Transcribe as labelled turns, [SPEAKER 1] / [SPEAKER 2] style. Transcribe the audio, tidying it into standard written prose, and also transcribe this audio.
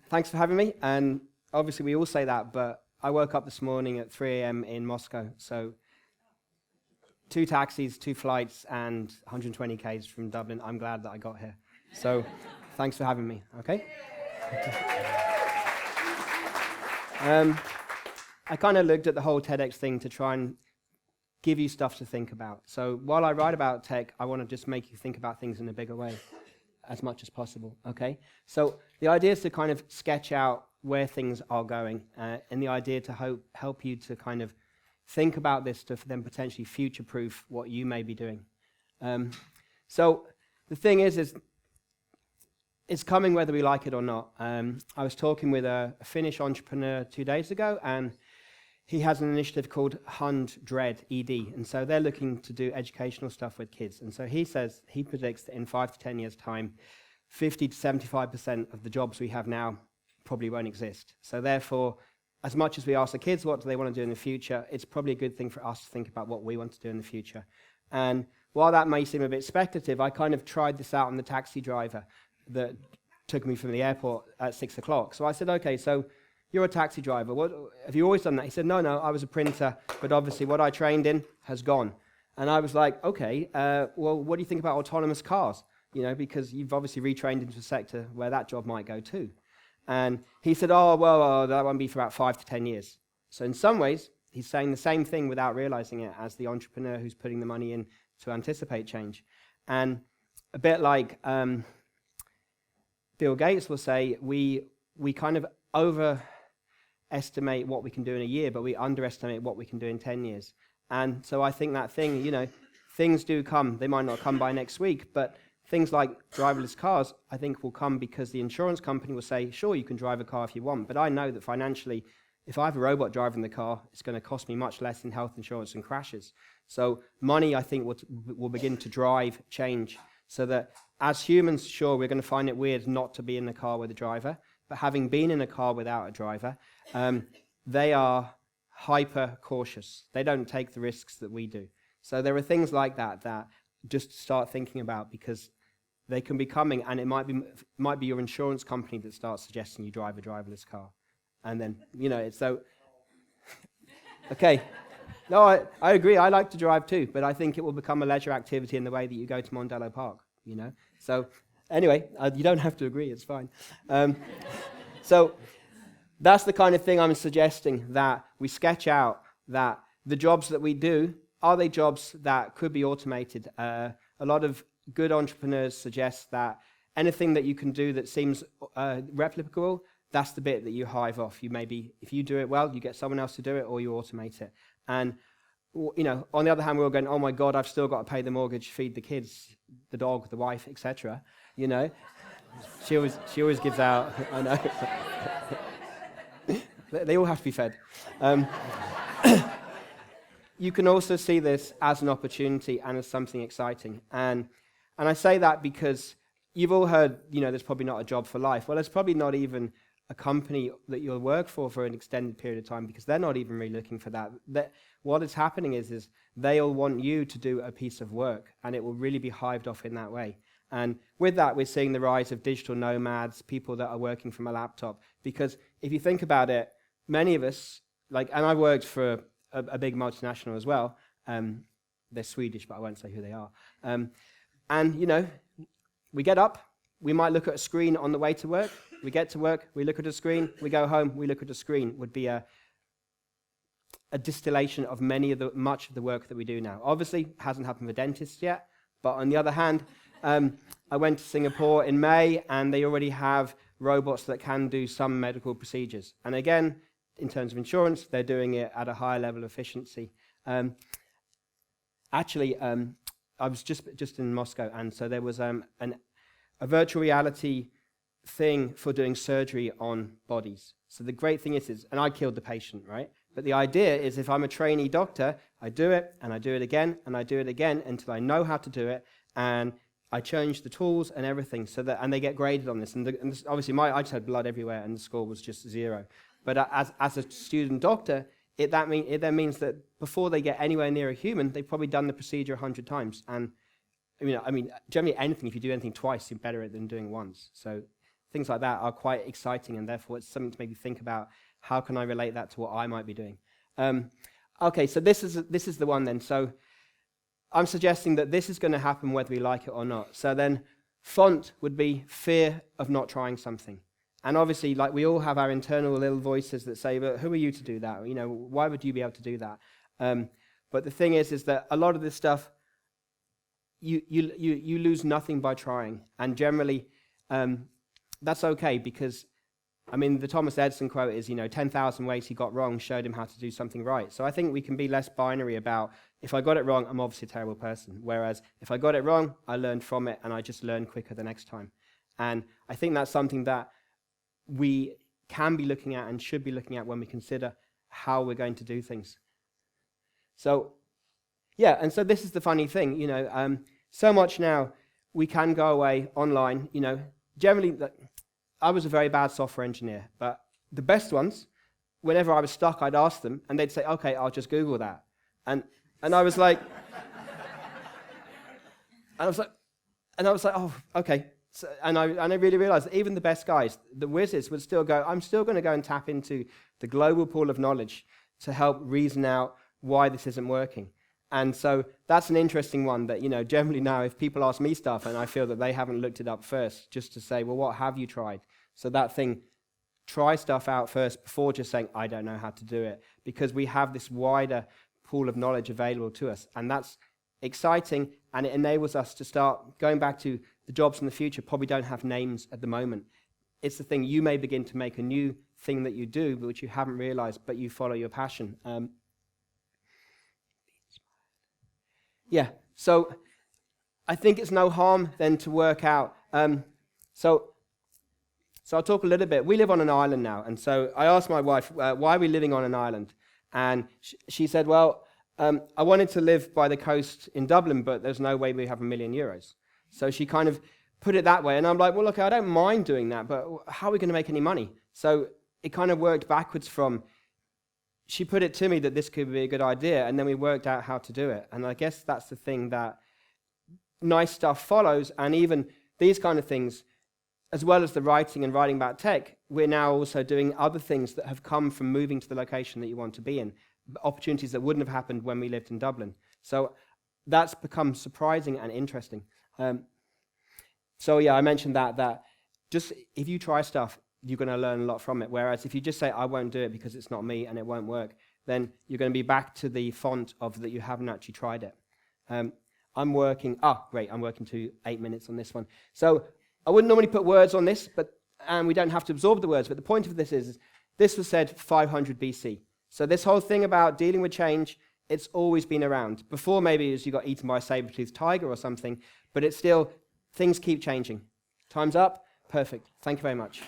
[SPEAKER 1] Thanks for having me. And obviously we all say that, but I woke up this morning at 3 a.m. in Moscow. So 2 taxis, 2 flights, and 120 Ks from Dublin. I'm glad that I got here. So thanks for having me, okay? I kind of looked at the whole TEDx thing to try and give you stuff to think about. So while I write about tech, I want to just make you think about things in a bigger way as much as possible, okay? So the idea is to kind of sketch out where things are going, and the idea to help you to kind of think about this to then potentially future-proof what you may be doing. So the thing is it's coming whether we like it or not. I was talking with a Finnish entrepreneur 2 days ago, and he has an initiative called 100 ED, and so they're looking to do educational stuff with kids. And so he says, he predicts that in 5 to 10 years' time, 50 to 75% of the jobs we have now probably won't exist. So therefore, as much as we ask the kids what do they want to do in the future, it's probably a good thing for us to think about what we want to do in the future. And while that may seem a bit speculative, I kind of tried this out on the taxi driver that took me from the airport at 6 o'clock. So I said, okay, so you're a taxi driver. What, have you always done that? He said, no, I was a printer, but obviously what I trained in has gone. And I was like, okay, well, what do you think about autonomous cars? You know, because you've obviously retrained into a sector where that job might go too. And he said, oh, well, that won't be for about 5 to 10 years. So in some ways, he's saying the same thing without realizing it as the entrepreneur who's putting the money in to anticipate change. And a bit like Bill Gates will say, we kind of overestimate what we can do in a year, but we underestimate what we can do in 10 years. And so I think that thing, you know, things do come. They might not come by next week, but things like driverless cars, I think, will come because the insurance company will say, sure, you can drive a car if you want, but I know that financially, if I have a robot driving the car, it's going to cost me much less in health insurance and crashes. So money, I think, will begin to drive change, so that as humans, sure, we're going to find it weird not to be in the car with a driver, but having been in a car without a driver, they are hyper cautious. They don't take the risks that we do. So there are things like that that just start thinking about, because they can be coming, and it might be your insurance company that starts suggesting you drive a driverless car. And then, you know, it's so... Okay. No, I agree. I like to drive too, but I think it will become a leisure activity in the way that you go to Mondello Park, you know? So anyway, you don't have to agree. It's fine. So that's the kind of thing I'm suggesting, that we sketch out that the jobs that we do, are they jobs that could be automated? A lot of good entrepreneurs suggest that anything that you can do that seems replicable, that's the bit that you hive off. You maybe, if you do it well, you get someone else to do it, or you automate it. And, you know, on the other hand, we're all going, oh my God, I've still got to pay the mortgage, feed the kids, the dog, the wife, etc. You know, she always gives out. I know. They all have to be fed. You can also see this as an opportunity and as something exciting. And I say that because you've all heard, you know, there's probably not a job for life. Well, there's probably not even a company that you'll work for an extended period of time, because they're not even really looking for that. What is happening is they'll want you to do a piece of work, and it will really be hived off in that way. And with that, we're seeing the rise of digital nomads, people that are working from a laptop. Because if you think about it, many of us, and I worked for a big multinational as well. They're Swedish, but I won't say who they are. And, you know, we get up, we might look at a screen on the way to work. We get to work, we look at a screen, we go home, we look at a screen. Would be a distillation of much of the work that we do now. Obviously, hasn't happened for dentists yet, but on the other hand, I went to Singapore in May, and they already have robots that can do some medical procedures. And again, in terms of insurance, they're doing it at a higher level of efficiency. Actually, I was just in Moscow, and so there was a virtual reality thing for doing surgery on bodies. So the great thing is, and I killed the patient, right? But the idea is, if I'm a trainee doctor, I do it, and I do it again, and I do it again until I know how to do it, and I change the tools and everything, so that, and they get graded on this. And obviously, I just had blood everywhere, and the score was just 0. But as a student doctor, it then means that before they get anywhere near a human, they've probably done the procedure 100 times. And I mean, generally anything, if you do anything twice, you're better at than doing once. So things like that are quite exciting, and therefore it's something to maybe think about. How can I relate that to what I might be doing? Okay, so this is the one then. So I'm suggesting that this is going to happen whether we like it or not. So then font would be fear of not trying something. And obviously, like, we all have our internal little voices that say, but who are you to do that? You know, why would you be able to do that? But the thing is that a lot of this stuff, you lose nothing by trying. And generally, that's okay, because, I mean, the Thomas Edison quote is, 10,000 ways he got wrong showed him how to do something right. So I think we can be less binary about, if I got it wrong, I'm obviously a terrible person. Whereas if I got it wrong, I learned from it, and I just learned quicker the next time. And I think that's something that we can be looking at and should be looking at when we consider how we're going to do things. So, yeah, and so this is the funny thing, so much now we can go away online, generally, I was a very bad software engineer, but the best ones, whenever I was stuck, I'd ask them, and they'd say, okay, I'll just Google that. And I was like, I was like, oh, okay. So, and I really realized that even the best guys, the whizzes, would still go, I'm still going to go and tap into the global pool of knowledge to help reason out why this isn't working. And so that's an interesting one that, generally now if people ask me stuff and I feel that they haven't looked it up first, just to say, well, what have you tried? So that thing, try stuff out first before just saying, I don't know how to do it, because we have this wider pool of knowledge available to us. And that's exciting, and it enables us to start going back to the jobs in the future probably don't have names at the moment. It's the thing, you may begin to make a new thing that you do, which you haven't realized, but you follow your passion. Yeah, so I think it's no harm then to work out. So I'll talk a little bit. We live on an island now, and so I asked my wife, why are we living on an island? And she said, well, I wanted to live by the coast in Dublin, but there's no way we have €1 million. So she kind of put it that way, and I'm like, well, look, I don't mind doing that, but how are we going to make any money? So it kind of worked backwards from, she put it to me that this could be a good idea, and then we worked out how to do it. And I guess that's the thing, that nice stuff follows, and even these kind of things, as well as the writing and writing about tech, we're now also doing other things that have come from moving to the location that you want to be in, opportunities that wouldn't have happened when we lived in Dublin. So that's become surprising and interesting. So yeah, I mentioned that just if you try stuff, you're going to learn a lot from it. Whereas if you just say, I won't do it because it's not me and it won't work, then you're going to be back to the font of that you haven't actually tried it. I'm working to 8 minutes on this one. So I wouldn't normally put words on this, and we don't have to absorb the words, but the point of this is this was said 500 BC. So this whole thing about dealing with change, it's always been around. Before maybe as you got eaten by a saber-toothed tiger or something, but it's still, things keep changing. Time's up. Perfect. Thank you very much.